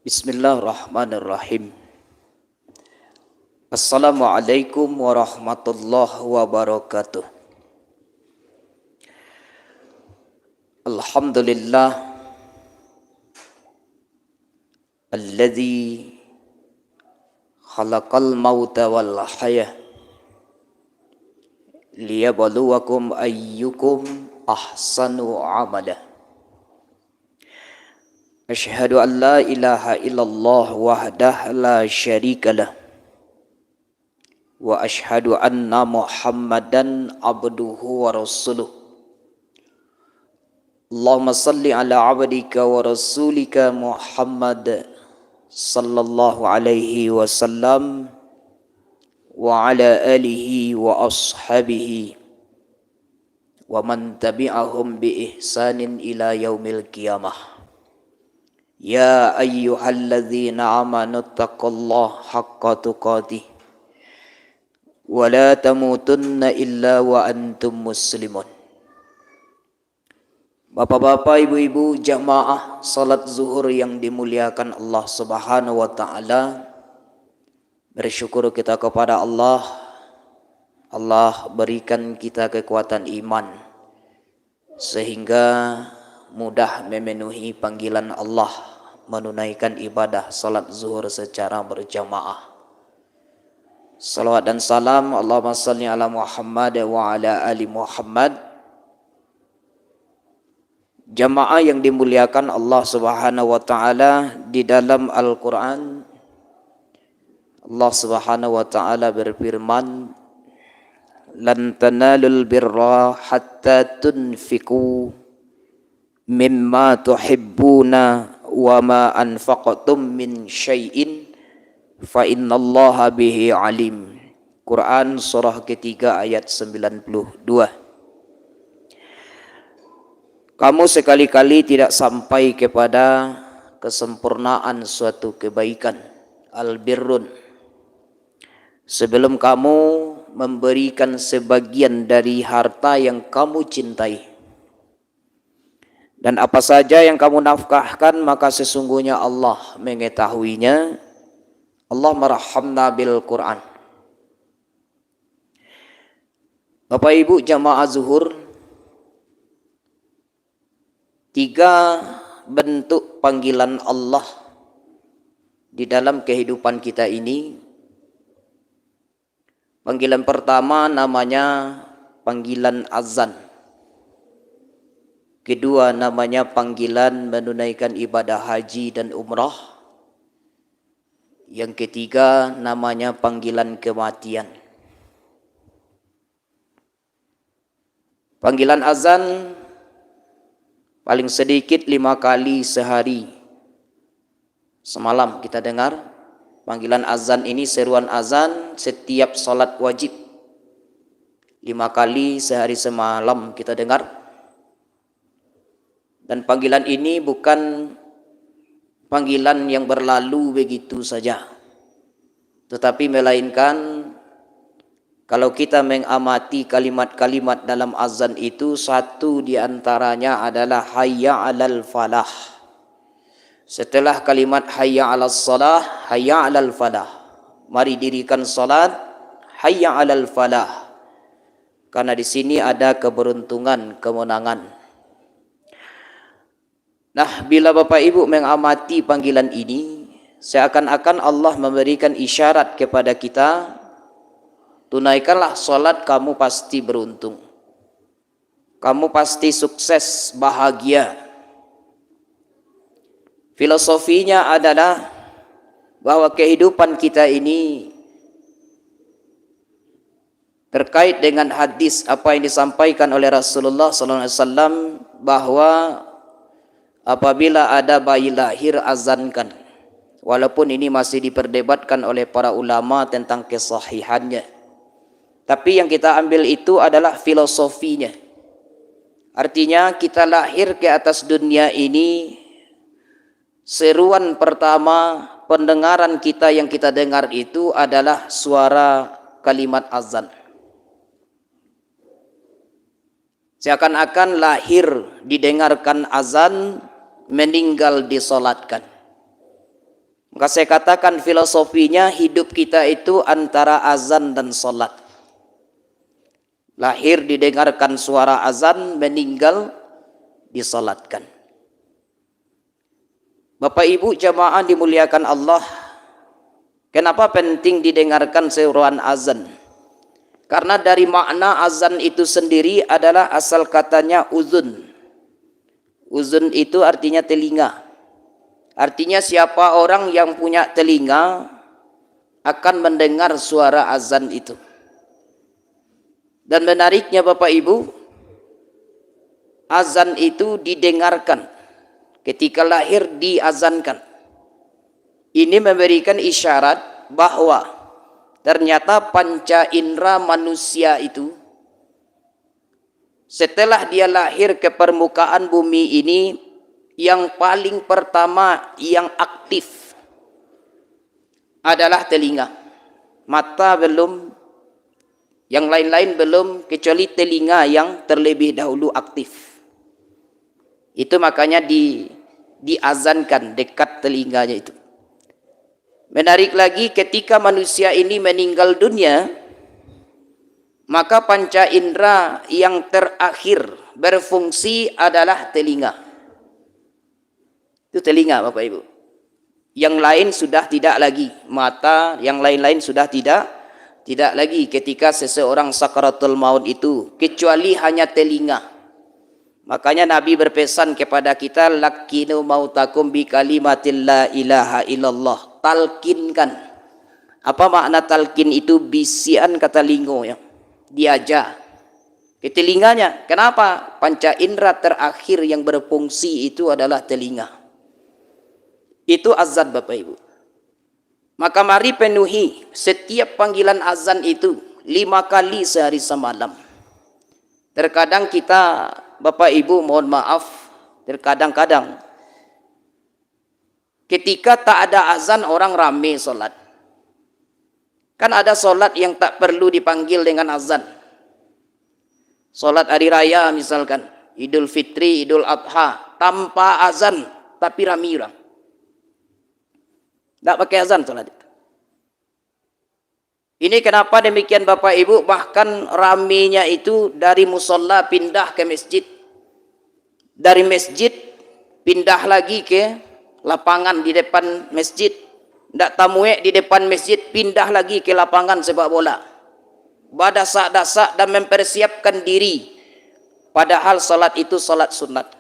Bismillahirrahmanirrahim. Assalamualaikum warahmatullahi wabarakatuh. Alhamdulillah alladzi khalaqal mauta wal hayah liyabluwakum ayyukum ahsanu amala. Asyhadu an la ilaha illallah wahdahu la syarikalah wa asyhadu anna Muhammadan abduhu wa rasuluh. Allahumma salli ala abdika wa rasulika Muhammad sallallahu alaihi wasallam wa ala alihi wa ashabihi wa man tabi'ahum bi ihsanin ila yaumil qiyamah. Ya ayyuhalladzina amanu taqullaha haqqa tuqatih wa la tamutunna illa wa antum muslimun. Bapak-bapak, ibu-ibu, jamaah salat zuhur yang dimuliakan Allah Subhanahu wa taala, bersyukur kita kepada Allah. Allah berikan kita kekuatan iman sehingga mudah memenuhi panggilan Allah menunaikan ibadah salat zuhur secara berjamaah. Salawat dan salam Allahumma salli ala Muhammad wa ala ali Muhammad. Jamaah yang dimuliakan Allah Subhanahu wa taala, di dalam Al-Qur'an Allah Subhanahu wa taala berfirman, lan tanalul birra hatta tunfiqu mimma tuhibbuna wa ma anfaqtum min syai'in fa innallaha bihi alim. Quran surah ketiga ayat 92. Kamu sekali-kali tidak sampai kepada kesempurnaan suatu kebaikan, al-birrun, sebelum kamu memberikan sebagian dari harta yang kamu cintai. Dan apa saja yang kamu nafkahkan, maka sesungguhnya Allah mengetahuinya. Allah marhamna bil Quran. Bapak Ibu jamaah zuhur, 3 bentuk panggilan Allah di dalam kehidupan kita ini. Panggilan pertama namanya panggilan azan. Kedua namanya panggilan menunaikan ibadah haji dan umrah. Yang ketiga namanya panggilan kematian. Panggilan azan paling sedikit 5 kali sehari. Semalam kita dengar panggilan azan ini, seruan azan setiap salat wajib 5 kali sehari semalam kita dengar. Dan panggilan ini bukan panggilan yang berlalu begitu saja, tetapi melainkan kalau kita mengamati kalimat-kalimat dalam azan itu, satu di antaranya adalah hayya 'alal falah. Setelah kalimat hayya 'alas salah, hayya 'alal falah. Mari dirikan salat, hayya 'alal falah. Karena di sini ada keberuntungan, kemenangan. Nah, bila Bapak Ibu mengamati panggilan ini, seakan-akan Allah memberikan isyarat kepada kita, tunaikanlah salat, kamu pasti beruntung. Kamu pasti sukses, bahagia. Filosofinya adalah bahwa kehidupan kita ini terkait dengan hadis apa yang disampaikan oleh Rasulullah SAW, bahwa apabila ada bayi lahir, azankan. Walaupun ini masih diperdebatkan oleh para ulama tentang kesahihannya, tapi yang kita ambil itu adalah filosofinya. Artinya kita lahir ke atas dunia ini, seruan pertama pendengaran kita yang kita dengar itu adalah suara kalimat azan. Seakan-akan lahir didengarkan azan, meninggal disolatkan. Maka saya katakan filosofinya hidup kita itu antara azan dan salat. Lahir didengarkan suara azan, meninggal disalatkan. Bapak Ibu jamaah dimuliakan Allah, kenapa penting didengarkan seruan azan? Karena dari makna azan itu sendiri adalah asal katanya uzun. Uzun itu artinya telinga. Artinya siapa orang yang punya telinga akan mendengar suara azan itu. Dan menariknya Bapak Ibu, azan itu didengarkan ketika lahir diazankan. Ini memberikan isyarat bahwa ternyata panca indera manusia itu setelah dia lahir ke permukaan bumi ini, yang paling pertama yang aktif adalah telinga. Mata belum, yang lain-lain belum, kecuali telinga yang terlebih dahulu aktif. Itu makanya diazankan dekat telinganya itu. Menarik lagi, ketika manusia ini meninggal dunia, maka panca indera yang terakhir berfungsi adalah telinga. Itu telinga Bapak Ibu. Yang lain sudah tidak lagi. Mata, yang lain-lain sudah tidak lagi ketika seseorang sakaratul maut itu, kecuali hanya telinga. Makanya Nabi berpesan kepada kita, lakinu mautakum bi kalimatil la ilaha illallah. Talkinkan. Apa makna talkin itu? Bisian kata lingo ya. Diajar ke telinganya. Kenapa? Panca indera terakhir yang berfungsi itu adalah telinga. Itu azan Bapak Ibu. Maka mari penuhi setiap panggilan azan itu 5 kali sehari semalam. Terkadang kita Bapak Ibu mohon maaf, terkadang-kadang ketika tak ada azan orang rame sholat. Kan ada sholat yang tak perlu dipanggil dengan azan. Sholat hari raya misalkan, Idul Fitri, Idul Adha, tanpa azan tapi rame orang. Tidak pakai azan sholat itu. Ini kenapa demikian Bapak Ibu, bahkan ramenya itu dari musola pindah ke masjid. Dari masjid pindah lagi ke lapangan di depan masjid. Tidak tamuek di depan masjid, pindah lagi ke lapangan sepak bola. Badasak-dasak dan mempersiapkan diri. Padahal sholat itu sholat sunat.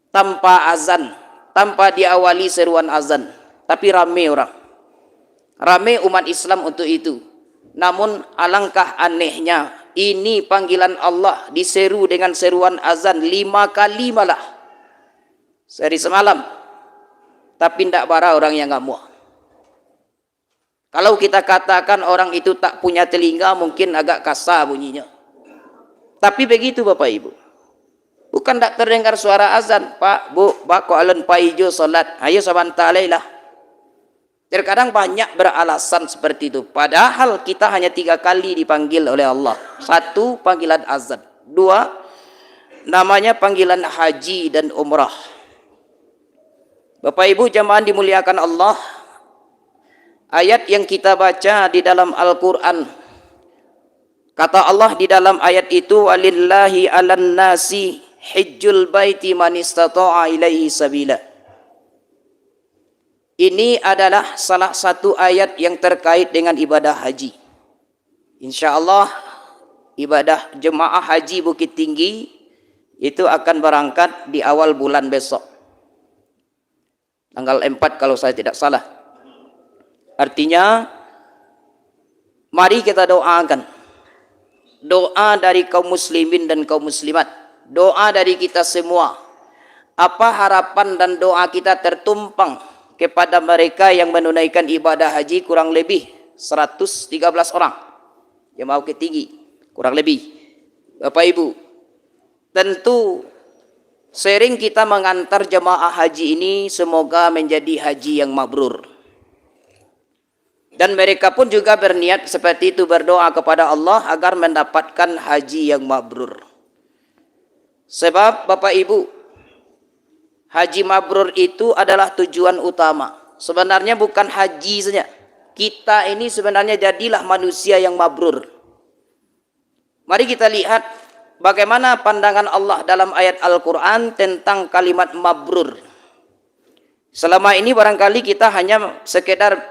Tanpa azan, tanpa diawali seruan azan. Tapi rame orang, rame umat Islam untuk itu. Namun alangkah anehnya, ini panggilan Allah diseru dengan seruan azan 5 kali malah sehari semalam. Tapi tidak bara orang yang ngamuk. Kalau kita katakan orang itu tak punya telinga, mungkin agak kasar bunyinya. Tapi begitu Bapak Ibu. Bukan tak terdengar suara azan, Pak, Bu, bako alen paijo salat. Ayo sabanta alailah. Terkadang banyak beralasan seperti itu. Padahal kita hanya 3 kali dipanggil oleh Allah. 1, panggilan azan. 2, namanya panggilan haji dan umrah. Bapak Ibu jamaah dimuliakan Allah. Ayat yang kita baca di dalam Al-Quran. Kata Allah di dalam ayat itu, walillahi alan nasi hijjul baiti man istata'a ilaihi sabila. Ini adalah salah satu ayat yang terkait dengan ibadah haji. Insya Allah ibadah jemaah haji Bukit Tinggi itu akan berangkat di awal bulan besok. Tanggal 4 kalau saya tidak salah. Artinya mari kita doakan. Doa dari kaum muslimin dan kaum muslimat. Doa dari kita semua. Apa harapan dan doa kita tertumpang kepada mereka yang menunaikan ibadah haji kurang lebih 113 orang jemaah Bukit Tinggi, kurang lebih. Bapak Ibu, tentu sering kita mengantar jemaah haji ini semoga menjadi haji yang mabrur. Dan mereka pun juga berniat seperti itu, berdoa kepada Allah agar mendapatkan haji yang mabrur. Sebab Bapak Ibu, haji mabrur itu adalah tujuan utama. sebenarnya bukan haji saja. Kita ini sebenarnya jadilah manusia yang mabrur. Mari kita lihat bagaimana pandangan Allah dalam ayat Al-Quran tentang kalimat mabrur. Selama ini barangkali kita hanya sekedar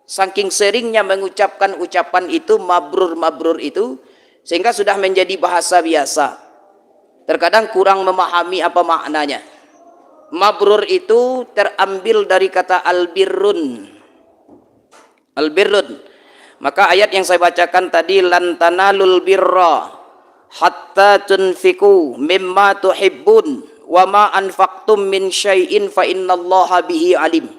saking seringnya mengucapkan ucapan itu, mabrur itu, sehingga sudah menjadi bahasa biasa. Terkadang kurang memahami apa maknanya. Mabrur itu terambil dari kata albirrun. Albirrun. Maka ayat yang saya bacakan tadi, lan tanalul birra hatta tunfiku mimma tuhibbun wa ma anfaqtum min syai'in fa innallaha bihi alim.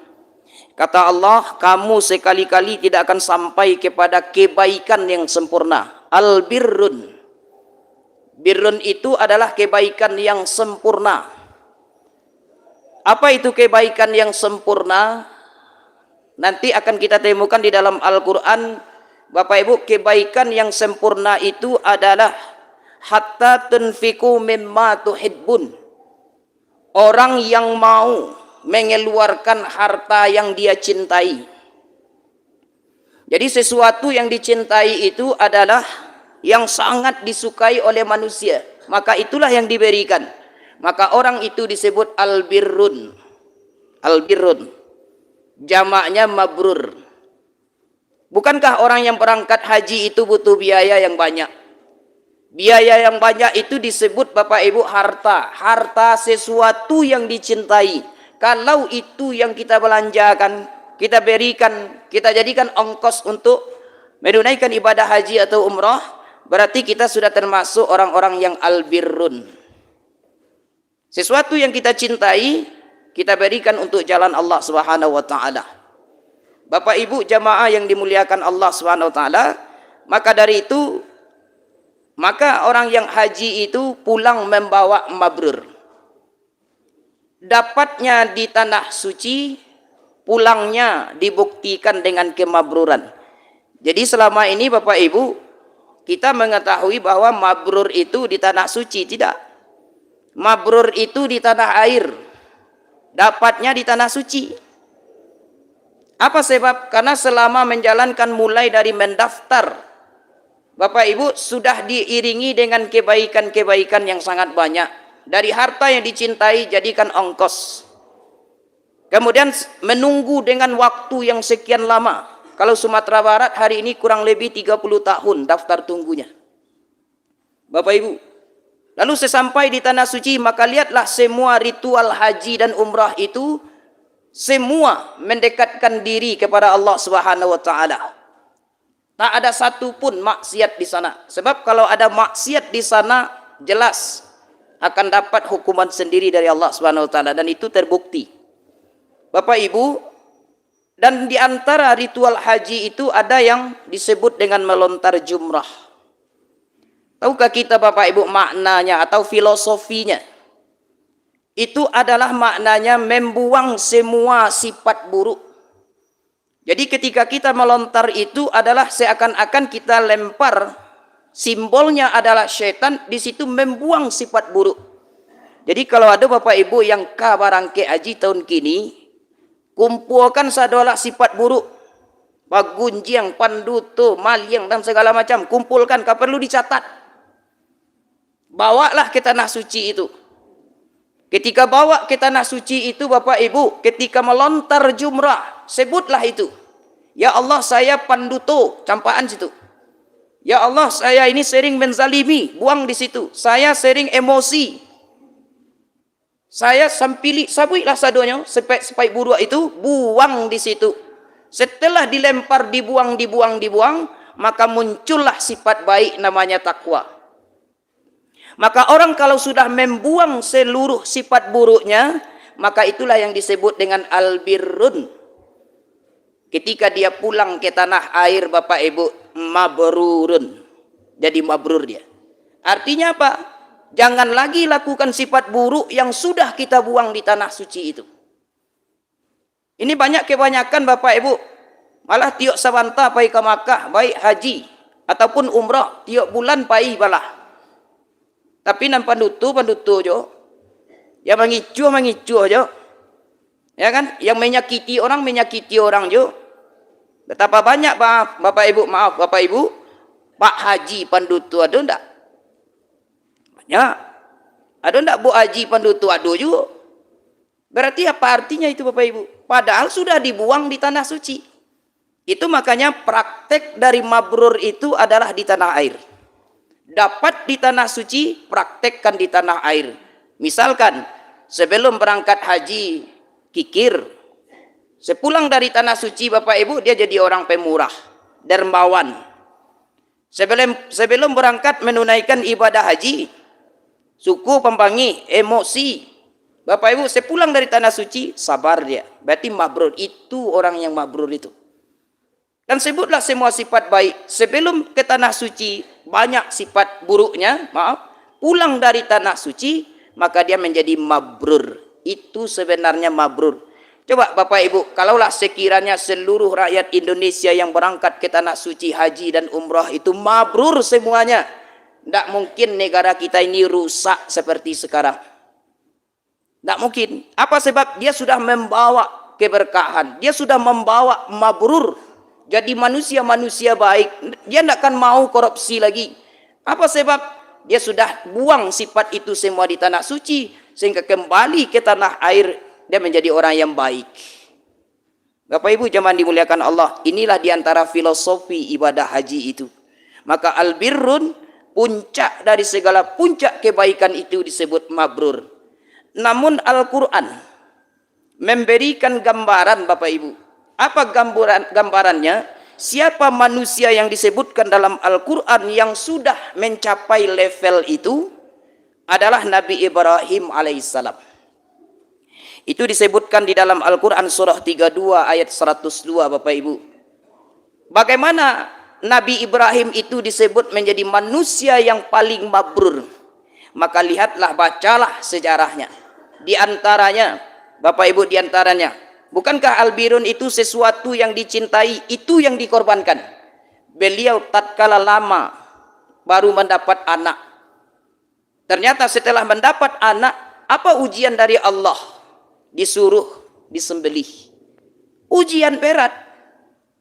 Kata Allah, kamu sekali-kali tidak akan sampai kepada kebaikan yang sempurna. Albirrun. Birrun itu adalah kebaikan yang sempurna. Apa itu kebaikan yang sempurna? Nanti akan kita temukan di dalam Al-Quran, Bapak Ibu, kebaikan yang sempurna itu adalah hatta tunfiku mimma tuhibbun. Orang yang mau mengeluarkan harta yang dia cintai. Jadi sesuatu yang dicintai itu adalah yang sangat disukai oleh manusia. Maka itulah yang diberikan. Maka orang itu disebut albirrun. Albirrun. Jamaknya mabrur. Bukankah orang yang berangkat haji itu butuh biaya yang banyak? Biaya yang banyak itu disebut Bapak Ibu harta. Harta sesuatu yang dicintai. Kalau itu yang kita belanjakan, kita berikan, kita jadikan ongkos untuk menunaikan ibadah haji atau umrah, berarti kita sudah termasuk orang-orang yang albirrun. Sesuatu yang kita cintai, kita berikan untuk jalan Allah Subhanahu wa taala. Bapak Ibu jamaah yang dimuliakan Allah Subhanahu wa taala, maka dari itu maka orang yang haji itu pulang membawa mabrur. Dapatnya di tanah suci, pulangnya dibuktikan dengan kemabruran. Jadi selama ini Bapak Ibu, kita mengetahui bahwa mabrur itu di tanah suci, tidak. Mabrur itu di tanah air. Dapatnya di tanah suci. Apa sebab? Karena selama menjalankan mulai dari mendaftar, Bapak Ibu sudah diiringi dengan kebaikan-kebaikan yang sangat banyak. Dari harta yang dicintai jadikan ongkos. Kemudian menunggu dengan waktu yang sekian lama. Kalau Sumatera Barat hari ini kurang lebih 30 tahun daftar tunggunya. Bapak Ibu. Lalu sesampai di tanah suci, maka lihatlah semua ritual haji dan umrah itu semua mendekatkan diri kepada Allah Subhanahu wa taala. Tak ada satu pun maksiat di sana. Sebab kalau ada maksiat di sana, jelas akan dapat hukuman sendiri dari Allah Subhanahu wa taala, dan itu terbukti. Bapak Ibu, dan di antara ritual haji itu ada yang disebut dengan melontar jumrah. Tahukah kita Bapak Ibu maknanya atau filosofinya? Itu adalah maknanya membuang semua sifat buruk. Jadi ketika kita melontar itu adalah seakan-akan kita lempar, simbolnya adalah syaitan, di situ membuang sifat buruk. Jadi kalau ada Bapak Ibu yang barangke haji tahun kini, kumpulkan sadola sifat buruk, pagunjiang, panduto, maliang dan segala macam, kumpulkan, kau perlu dicatat. Bawalah ke tanah suci itu. Ketika bawa ke tanah suci itu Bapak Ibu, ketika melontar jumrah, sebutlah itu. Ya Allah, saya panduto, campaan situ. Ya Allah, saya ini sering menzalimi, buang di situ. Saya sering emosi. Saya sampili, sabuilah sadonya, sepai buruk itu, buang di situ. Setelah dilempar, dibuang, maka muncullah sifat baik namanya takwa. Maka orang kalau sudah membuang seluruh sifat buruknya, maka itulah yang disebut dengan albirrun. Ketika dia pulang ke tanah air Bapak Ibu, mabrurun. Jadi mabrur dia. Artinya apa? Jangan lagi lakukan sifat buruk yang sudah kita buang di tanah suci itu. Ini kebanyakan Bapak Ibu, malah tiok sabanta pai ke Makkah, baik haji ataupun umrah, tiok bulan pai balah. Tapi nampak pandutu jo, ya mengicu jo. Ya kan? Yang menyakiti orang juga. Betapa banyak Bapak Ibu, maaf Bapak Ibu, Pak Haji Pandutu ada enggak? Banyak. Ada enggak Bu Haji Pandutu ada juga? Berarti apa artinya itu Bapak Ibu? Padahal sudah dibuang di tanah suci. Itu makanya praktek dari mabrur itu adalah di tanah air. Dapat di tanah suci, praktekkan di tanah air. Misalkan sebelum berangkat haji kikir, sepulang dari tanah suci Bapak Ibu dia jadi orang pemurah, dermawan. Sebelum berangkat menunaikan ibadah haji, suku pempangi, emosi. Bapak Ibu sepulang dari tanah suci sabar dia. Berarti mabrur, itu orang yang mabrur itu. Dan sebutlah semua sifat baik. Sebelum ke tanah suci banyak sifat buruknya, maaf, pulang dari tanah suci maka dia menjadi mabrur. Itu sebenarnya mabrur. Coba Bapak Ibu, kalaulah sekiranya seluruh rakyat Indonesia yang berangkat ke tanah suci haji dan umrah itu mabrur semuanya, tidak mungkin negara kita ini rusak seperti sekarang. Tidak mungkin. Apa sebab? Dia sudah membawa keberkahan, dia sudah membawa mabrur. Jadi manusia-manusia baik, dia tidak akan mau korupsi lagi. Apa sebab? Dia sudah buang sifat itu semua di tanah suci, sehingga kembali ke tanah air dia menjadi orang yang baik. Bapak Ibu jemaah dimuliakan Allah, inilah diantara filosofi ibadah haji itu. Maka albirrun, puncak dari segala puncak kebaikan itu disebut mabrur. Namun Al-Quran memberikan gambaran Bapak Ibu. Apa gambarannya? Siapa manusia yang disebutkan dalam Al-Quran yang sudah mencapai level itu adalah Nabi Ibrahim alaihissalam. Itu disebutkan di dalam Al-Quran surah 32 ayat 102 Bapak Ibu. Bagaimana Nabi Ibrahim itu disebut menjadi manusia yang paling mabrur? Maka lihatlah, bacalah sejarahnya. Di antaranya, Bapak Ibu, di antaranya, bukankah albirun itu sesuatu yang dicintai, itu yang dikorbankan? Beliau tatkala lama baru mendapat anak. Ternyata setelah mendapat anak, apa ujian dari Allah? Disuruh disembelih. Ujian berat.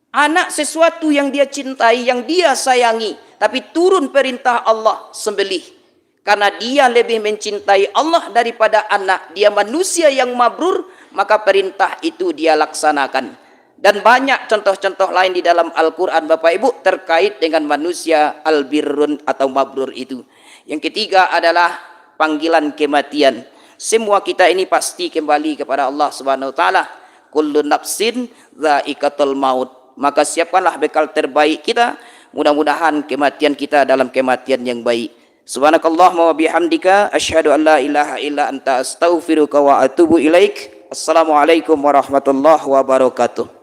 Anak sesuatu yang dia cintai, yang dia sayangi, tapi turun perintah Allah, sembelih. Karena dia lebih mencintai Allah daripada anak, dia manusia yang mabrur, maka perintah itu dia laksanakan. Dan banyak contoh-contoh lain di dalam Al-Quran Bapak Ibu terkait dengan manusia albirrun atau mabrur itu. Yang ketiga adalah panggilan kematian. Semua kita ini pasti kembali kepada Allah Subhanahu wa taala. Kullu nafsin dha'iqatul maut. Maka siapkanlah bekal terbaik kita. Mudah-mudahan kematian kita dalam kematian yang baik. Subhanakallahumma wa bihamdika asyhadu an la ilaha illa anta astaghfiruka wa atubu ilaik. Assalamualaikum warahmatullahi wabarakatuh.